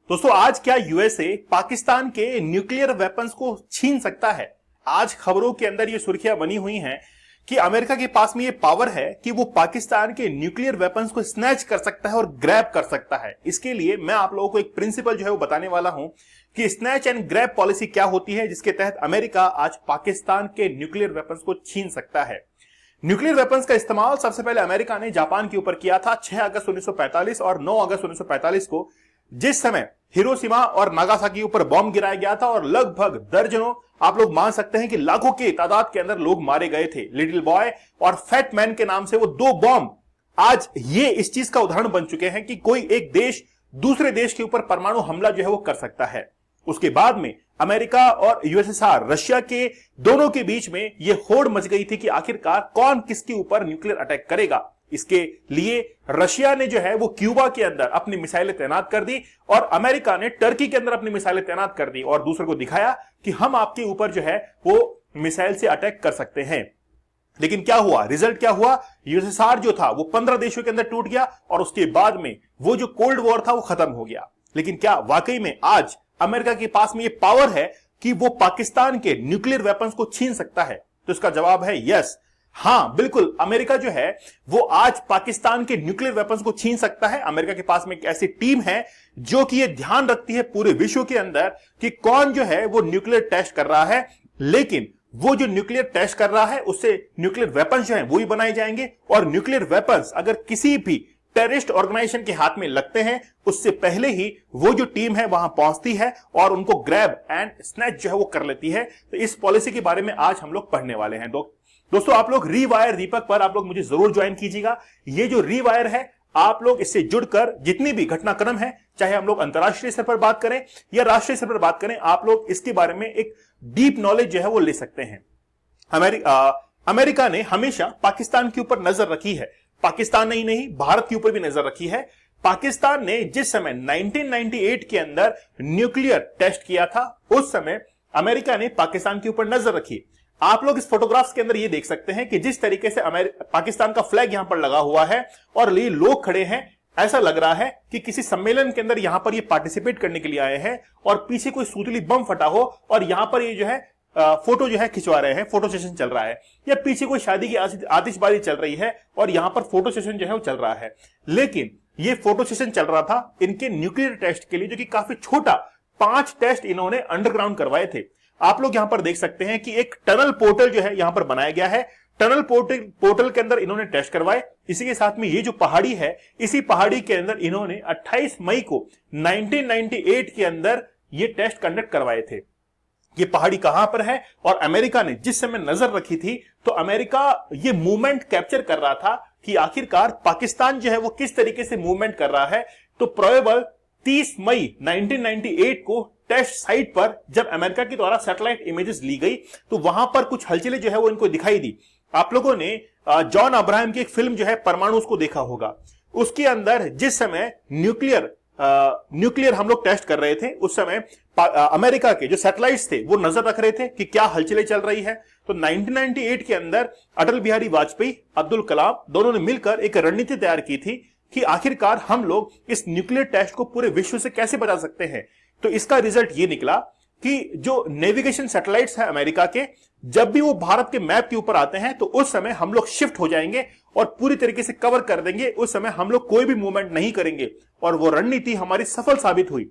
दोस्तों, आज क्या यूएसए पाकिस्तान के न्यूक्लियर वेपन्स को छीन सकता है? आज खबरों के अंदर ये सुर्खियां बनी हुई हैं कि अमेरिका के पास में ये पावर है कि वो पाकिस्तान के न्यूक्लियर वेपन्स को स्नैच कर सकता है और ग्रैब कर सकता है। इसके लिए मैं आप लोगों को एक प्रिंसिपल जो है वो बताने वाला हूं कि स्नैच एंड ग्रैब पॉलिसी क्या होती है, जिसके तहत अमेरिका आज पाकिस्तान के न्यूक्लियर वेपन्स को छीन सकता है। न्यूक्लियर वेपन्स का इस्तेमाल सबसे पहले अमेरिका ने जापान के ऊपर किया था 6 अगस्त 1945 और 9 अगस्त 1945 को, जिस समय हिरोशिमा और नागासाकी के ऊपर बॉम्ब गिराया गया था और लगभग दर्जनों, आप लोग मान सकते हैं कि लाखों की तादाद के अंदर लोग मारे गए थे। लिटिल बॉय और फैट मैन के नाम से वो दो बॉम्ब आज ये इस चीज का उदाहरण बन चुके हैं कि कोई एक देश दूसरे देश के ऊपर परमाणु हमला जो है वो कर सकता है। उसके बाद में अमेरिका और यूएसएसआर, रशिया के दोनों के बीच में यह होड़ मच गई थी कि आखिरकार कौन किसके ऊपर न्यूक्लियर अटैक करेगा। इसके लिए रशिया ने जो है वो क्यूबा के अंदर अपनी मिसाइलें तैनात कर दी और अमेरिका ने टर्की के अंदर अपनी मिसाइलें तैनात कर दी और दूसरे को दिखाया कि हम आपके ऊपर जो है वो मिसाइल से अटैक कर सकते हैं। लेकिन क्या हुआ, रिजल्ट क्या हुआ? यूएसएसआर जो था वो 15 देशों के अंदर टूट गया और उसके बाद में वो जो कोल्ड वॉर था वो खत्म हो गया। लेकिन क्या वाकई में आज अमेरिका के पास में ये पावर है कि वो पाकिस्तान के न्यूक्लियर वेपन्स को छीन सकता है? तो इसका जवाब है यस। हां, बिल्कुल, अमेरिका जो है वो आज पाकिस्तान के न्यूक्लियर वेपन्स को छीन सकता है। अमेरिका के पास में एक ऐसी टीम है जो कि ये ध्यान रखती है पूरे विश्व के अंदर कि कौन जो है वो न्यूक्लियर टेस्ट कर रहा है, लेकिन वो जो न्यूक्लियर टेस्ट कर रहा है उससे न्यूक्लियर वेपन्स जो है वो ही बनाए जाएंगे और न्यूक्लियर वेपन्स अगर किसी भी टेररिस्ट ऑर्गेनाइजेशन के हाथ में लगते हैं उससे पहले ही वो जो टीम है वहां पहुंचती है और उनको ग्रैब एंड स्नैच जो है वो कर लेती है। तो इस पॉलिसी के बारे में आज हम लोग पढ़ने वाले हैं। दोस्तों, आप लोग रीवायर दीपक पर आप लोग मुझे जरूर ज्वाइन कीजिएगा। ये जो रीवायर है, आप लोग इससे जुड़कर जितनी भी घटनाक्रम है, चाहे हम लोग अंतरराष्ट्रीय स्तर पर बात करें या राष्ट्रीय स्तर पर बात करें, आप लोग इसके बारे में एक डीप नॉलेज जो है वो ले सकते हैं। अमेरिका ने हमेशा पाकिस्तान के ऊपर नजर रखी है। पाकिस्तान नहीं, भारत के ऊपर भी नजर रखी है। पाकिस्तान ने जिस समय 1998 के अंदर न्यूक्लियर टेस्ट किया था, उस समय अमेरिका ने पाकिस्तान के ऊपर नजर रखी। आप लोग इस फोटोग्राफ्स के अंदर ये देख सकते हैं कि जिस तरीके से पाकिस्तान का फ्लैग यहां पर लगा हुआ है और ये लोग खड़े हैं, ऐसा लग रहा है कि किसी सम्मेलन के अंदर यहां पर ये पार्टिसिपेट करने के लिए आए हैं और पीछे कोई सूतली बम फटा हो और यहां पर ये जो है फोटो जो है खिंचवा रहे हैं, फोटो सेशन चल रहा है, या पीछे कोई शादी की आतिशबाजी चल रही है और यहां पर फोटो सेशन जो है वो चल रहा है। लेकिन ये फोटो सेशन चल रहा था इनके न्यूक्लियर टेस्ट के लिए, जो कि काफी छोटा, 5 टेस्ट इन्होंने अंडरग्राउंड करवाए थे। आप लोग यहां पर देख सकते हैं कि एक टनल पोर्टल जो है यहां पर बनाया गया है। टनल पोर्टल के अंदर इन्होंने टेस्ट करवाए। इसी के साथ में ये जो पहाड़ी है, इसी पहाड़ी के अंदर इन्होंने 28 मई को 1998 के अंदर ये टेस्ट कंडक्ट करवाए थे। ये पहाड़ी कहां पर है और अमेरिका ने जिस समय नजर रखी थी, तो अमेरिका ये मूवमेंट कैप्चर कर रहा था कि आखिरकार पाकिस्तान जो है वो किस तरीके से मूवमेंट कर रहा है। तो प्रोबेबल 30 मई 1998 को टेस्ट साइट पर जब अमेरिका के द्वारा सैटेलाइट इमेजेस ली गई, तो वहां पर कुछ हलचलें जो है वो इनको दिखाई दी। आप लोगों ने जॉन अब्राहम की एक फिल्म जो है परमाणु, उसको देखा होगा। उसके अंदर जिस समय न्यूक्लियर हम लोग टेस्ट कर रहे थे, उस समय अमेरिका के जो सैटेलाइट्स थे वो नजर रख रहे थे कि क्या हलचलें चल रही है। तो 1998 के अंदर अटल बिहारी वाजपेयी, अब्दुल कलाम दोनों ने मिलकर एक रणनीति तैयार की थी कि आखिरकार हम लोग इस न्यूक्लियर टेस्ट को पूरे विश्व से कैसे बचा सकते हैं। तो इसका रिजल्ट ये निकला कि जो नेविगेशन सैटेलाइट्स हैं अमेरिका के, जब भी वो भारत के मैप के ऊपर आते हैं तो उस समय हम लोग शिफ्ट हो जाएंगे और पूरी तरीके से कवर कर देंगे। उस समय हम लोग कोई भी मूवमेंट नहीं करेंगे और वो रणनीति हमारी सफल साबित हुई।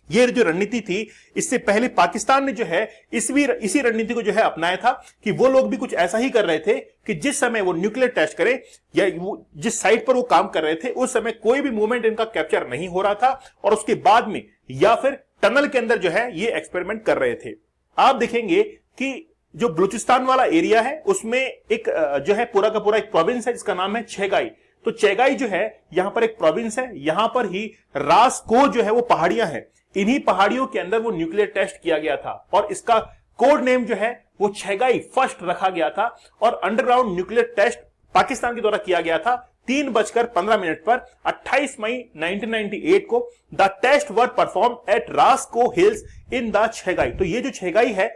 ये जो रणनीति थी, इससे पहले पाकिस्तान ने जो है इसी रणनीति को जो है अपनाया था कि वो लोग भी कुछ ऐसा ही कर रहे थे कि जिस समय वो न्यूक्लियर टेस्ट करे या जिस साइट पर वो काम कर रहे थे, उस समय कोई भी मूवमेंट इनका कैप्चर नहीं हो रहा था और उसके बाद में या फिर टनल के अंदर जो है ये एक्सपेरिमेंट कर रहे थे। आप देखेंगे कि जो बलूचिस्तान वाला एरिया है उसमें एक जो है पूरा का पूरा एक प्रोविंस है जिसका नाम है चेगाई। तो चेगाई जो है यहां पर एक प्रोविंस है, यहां पर ही रासको जो है वो पहाड़ियां हैं। इन्हीं पहाड़ियों के अंदर वो न्यूक्लियर टेस्ट किया गया था और इसका कोड नेम जो है वो चेगाई फर्स्ट रखा गया था और अंडरग्राउंड न्यूक्लियर टेस्ट पाकिस्तान के द्वारा किया गया था 3:15 पर 28 मई 1998 को। The test were perform at Raskoh Hills in the Chagai. तो ये जो छेगाई है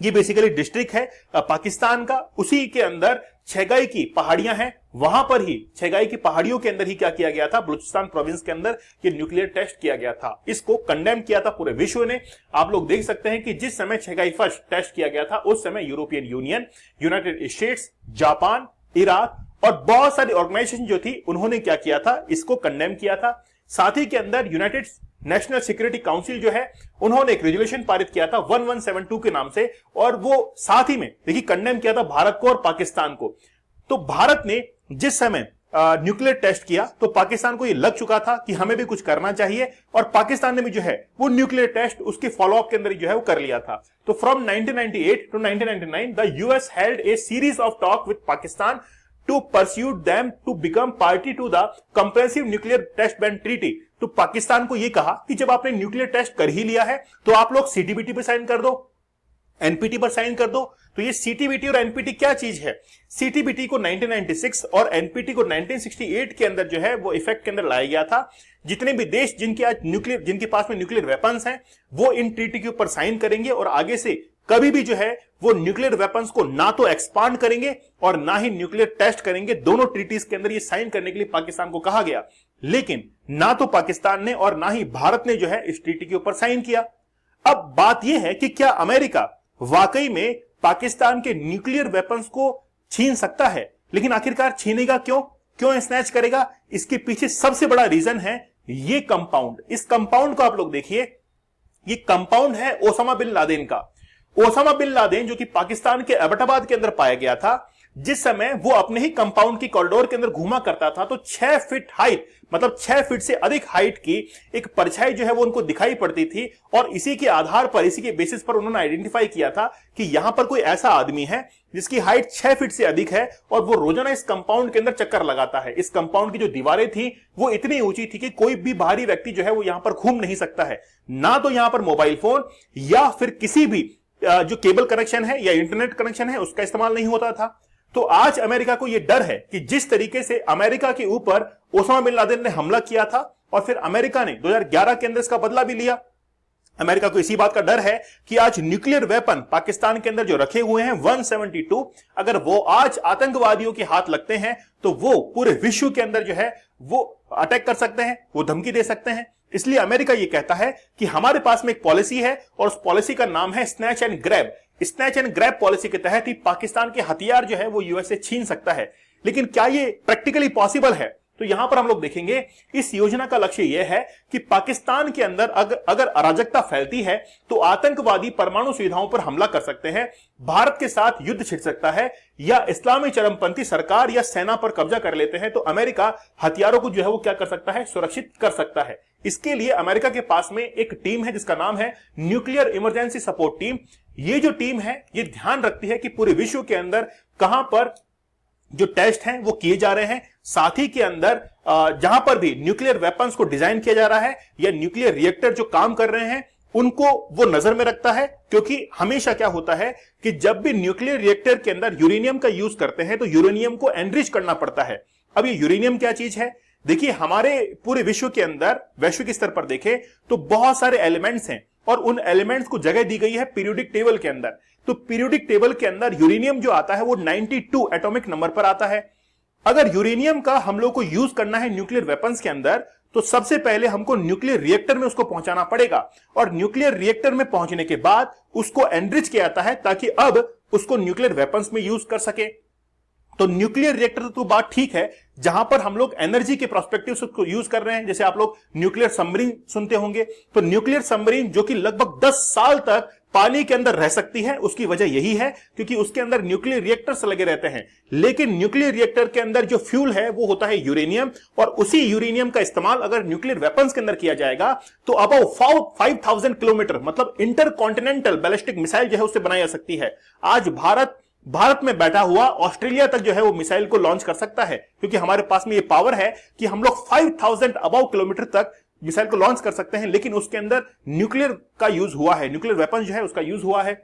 ये बेसिकली डिस्ट्रिक्ट है पाकिस्तान का, उसी के अंदर छेगाई की पहाड़ियां हैं, वहां पर ही छेगाई की पहाड़ियों के अंदर ही क्या किया गया था, बलूचिस्तान प्रोविंस के अंदर ये न्यूक्लियर टेस्ट किया गया था। इसको कंडेम किया था पूरे विश्व ने। आप लोग देख सकते हैं कि जिस समय छेगाई फर्स्ट टेस्ट किया गया था उस समय European union, United states, Japan, Iraq और बहुत सारी ऑर्गेनाइजेशन जो थी उन्होंने क्या किया था, इसको कंडेम किया था। साथ ही के अंदर यूनाइटेड नेशनल सिक्योरिटी काउंसिल जो है उन्होंने एक रेजोल्यूशन पारित किया था 1172 के नाम से, और वो साथ ही में देखिए कंडेम किया था भारत को और पाकिस्तान को। तो भारत ने जिस समय न्यूक्लियर टेस्ट किया तो पाकिस्तान को ये लग चुका था कि हमें भी कुछ करना चाहिए, और पाकिस्तान ने भी जो है वो न्यूक्लियर टेस्ट उसके फॉलोअप के अंदर जो है वो कर लिया था। तो from 1998 to 1999 the US held a series of talk with Pakistan to pursue them to become party to the comprehensive nuclear test ban treaty। तो पाकिस्तान को यह कहा कि जब आपने न्यूक्लियर टेस्ट कर ही लिया है तो आप लोग सीटीबीटी पे साइन कर दो, एनपीटी पर साइन कर दो। तो ये सीटीबीटी और एनपीटी क्या चीज है? सीटीबीटी को 1996 और एनपीटी को 1968 के अंदर जो है वो इफेक्ट के अंदर लाया गया था। जितने भी देश जिनके पास में न्यूक्लियर वेपन्स हैं वो इन ट्रीटी के ऊपर साइन करेंगे और आगे से कभी भी जो है वो न्यूक्लियर वेपन्स को ना तो एक्सपांड करेंगे और ना ही न्यूक्लियर टेस्ट करेंगे। दोनों ट्रीटीज के अंदर ये साइन करने के लिए पाकिस्तान को कहा गया, लेकिन ना तो पाकिस्तान ने और ना ही भारत ने जो है इस ट्रीटी के ऊपर साइन किया। अब बात यह है कि क्या अमेरिका वाकई में पाकिस्तान के न्यूक्लियर वेपन्स को छीन सकता है? लेकिन आखिरकार छीनेगा क्यों स्नैच करेगा? इसके पीछे सबसे बड़ा रीजन है ये कंपाउंड। इस कंपाउंड को आप लोग देखिए, ये कंपाउंड है ओसामा बिन लादेन का। ओसामा बिन लादेन जो कि पाकिस्तान के एबटाबाद के अंदर पाया गया था, जिस समय वो अपने ही कंपाउंड की कॉरिडोर के अंदर घूमा करता था तो 6 फीट हाइट, मतलब 6 फीट से अधिक हाइट की एक परछाई जो है वो उनको दिखाई पड़ती थी, और इसी के आधार पर, इसी के बेसिस पर उन्होंने आइडेंटिफाई किया था कि यहां पर कोई ऐसा आदमी है जिसकी हाइट 6 फीट से अधिक है और वो रोजाना इस कंपाउंड के अंदर चक्कर लगाता है। इस कंपाउंड की जो दीवारें थी वो इतनी ऊंची थी कि कोई भी बाहरी व्यक्ति जो है वो यहां पर घूम नहीं सकता है। ना तो यहां पर मोबाइल फोन या फिर किसी भी जो केबल कनेक्शन है या इंटरनेट कनेक्शन है उसका इस्तेमाल नहीं होता था। तो आज अमेरिका को यह डर है कि जिस तरीके से अमेरिका के ऊपर ओसामा बिन लादेन ने हमला किया था और फिर अमेरिका ने 2011 के अंदर इसका बदला भी लिया, अमेरिका को इसी बात का डर है कि आज न्यूक्लियर वेपन पाकिस्तान के अंदर जो रखे हुए हैं 172, अगर वो आज आतंकवादियों के हाथ लगते हैं तो वो पूरे विश्व के अंदर जो है वो अटैक कर सकते हैं, वो धमकी दे सकते हैं। इसलिए अमेरिका ये कहता है कि हमारे पास में एक पॉलिसी है और उस पॉलिसी का नाम है snatch and grab. Snatch and grab policy के तहत ही पाकिस्तान के हथियार जो है वो यूएसए छीन सकता है। लेकिन क्या ये प्रैक्टिकली पॉसिबल है? तो यहां पर हम लोग देखेंगे इस योजना का लक्ष्य यह है कि पाकिस्तान के अंदर अगर अराजकता फैलती है तो आतंकवादी परमाणु सुविधाओं पर हमला कर सकते हैं, भारत के साथ युद्ध छिड़ सकता है, या इस्लामी चरमपंथी सरकार या सेना पर कब्जा कर लेते हैं तो अमेरिका हथियारों को जो है वो क्या कर सकता है, सुरक्षित कर सकता है। इसके लिए अमेरिका के पास में एक टीम है जिसका नाम है न्यूक्लियर इमरजेंसी सपोर्ट टीम। ये जो टीम है ये ध्यान रखती है कि पूरे विश्व के अंदर कहां पर जो टेस्ट हैं वो किए जा रहे हैं, साथ ही के अंदर जहां पर भी न्यूक्लियर वेपन्स को डिजाइन किया जा रहा है या न्यूक्लियर रिएक्टर जो काम कर रहे हैं उनको वो नजर में रखता है। क्योंकि हमेशा क्या होता है कि जब भी न्यूक्लियर रिएक्टर के अंदर यूरेनियम का यूज करते हैं तो यूरेनियम को एनरिच करना पड़ता है। अब ये यूरेनियम क्या चीज है? देखिए, हमारे पूरे विश्व के अंदर वैश्विक स्तर पर देखें तो बहुत सारे एलिमेंट्स हैं और उन एलिमेंट्स को जगह दी गई है पीरियोडिक टेबल के अंदर। तो पीरियोडिक टेबल के अंदर यूरेनियम जो आता है वो 92 एटॉमिक नंबर पर आता है। अगर यूरेनियम का हम लोग को यूज करना है न्यूक्लियर वेपन्स के अंदर तो सबसे पहले हमको न्यूक्लियर रिएक्टर में उसको पहुंचाना पड़ेगा, और न्यूक्लियर रिएक्टर में पहुंचने के बाद उसको एनरिच किया जाता है ताकि अब उसको न्यूक्लियर वेपन्स में यूज कर सके। तो न्यूक्लियर रिएक्टर तो बात ठीक है, जहां पर हम लोग एनर्जी के प्रोस्पेक्टिव से उसको यूज कर रहे हैं। जैसे आप लोग न्यूक्लियर सबमरीन सुनते होंगे, तो न्यूक्लियर सबमरीन जो कि लगभग 10 साल तक पानी के अंदर रह सकती है, उसकी वजह यही है क्योंकि उसके अंदर न्यूक्लियर रिएक्टर्स लगे रहते हैं। लेकिन न्यूक्लियर रिएक्टर के अंदर जो फ्यूल है वो होता है यूरेनियम, और उसी यूरेनियम का इस्तेमाल अगर न्यूक्लियर वेपन्स के अंदर किया जाएगा तो अबाउ 5000 किलोमीटर, मतलब इंटरकॉन्टिनेंटल बैलिस्टिक मिसाइल जो है उससे बनाई जा सकती है। आज भारत में बैठा हुआ ऑस्ट्रेलिया तक जो है वो मिसाइल को लॉन्च कर सकता है, क्योंकि हमारे पास में ये पावर है कि हम लोग 5000 अबाउ किलोमीटर तक मिसाइल को लॉन्च कर सकते हैं। लेकिन उसके अंदर न्यूक्लियर का यूज हुआ है, न्यूक्लियर वेपन जो है उसका यूज हुआ है।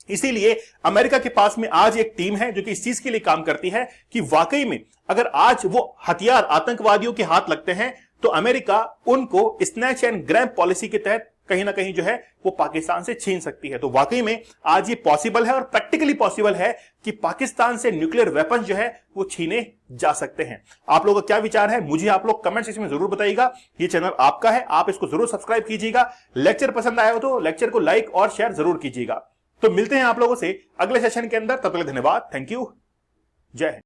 इसीलिए अमेरिका के पास में आज एक टीम है जो कि इस चीज के लिए काम करती है कि वाकई में अगर आज वो हथियार आतंकवादियों के हाथ लगते हैं तो अमेरिका उनको स्नैच एंड ग्रैब पॉलिसी के तहत कहीं ना कहीं जो है वो पाकिस्तान से छीन सकती है। तो वाकई में आज ये पॉसिबल है और प्रैक्टिकली पॉसिबल है कि पाकिस्तान से न्यूक्लियर वेपन जो है वो छीने जा सकते हैं। आप लोगों का क्या विचार है मुझे आप लोग कमेंट सेक्शन में जरूर बताइएगा। ये चैनल आपका है, आप इसको जरूर सब्सक्राइब कीजिएगा। लेक्चर पसंद आया हो तो लेक्चर को लाइक और शेयर जरूर कीजिएगा। तो मिलते हैं आप लोगों से अगले सेशन के अंदर, तब तक धन्यवाद, थैंक यू, जय हिंद।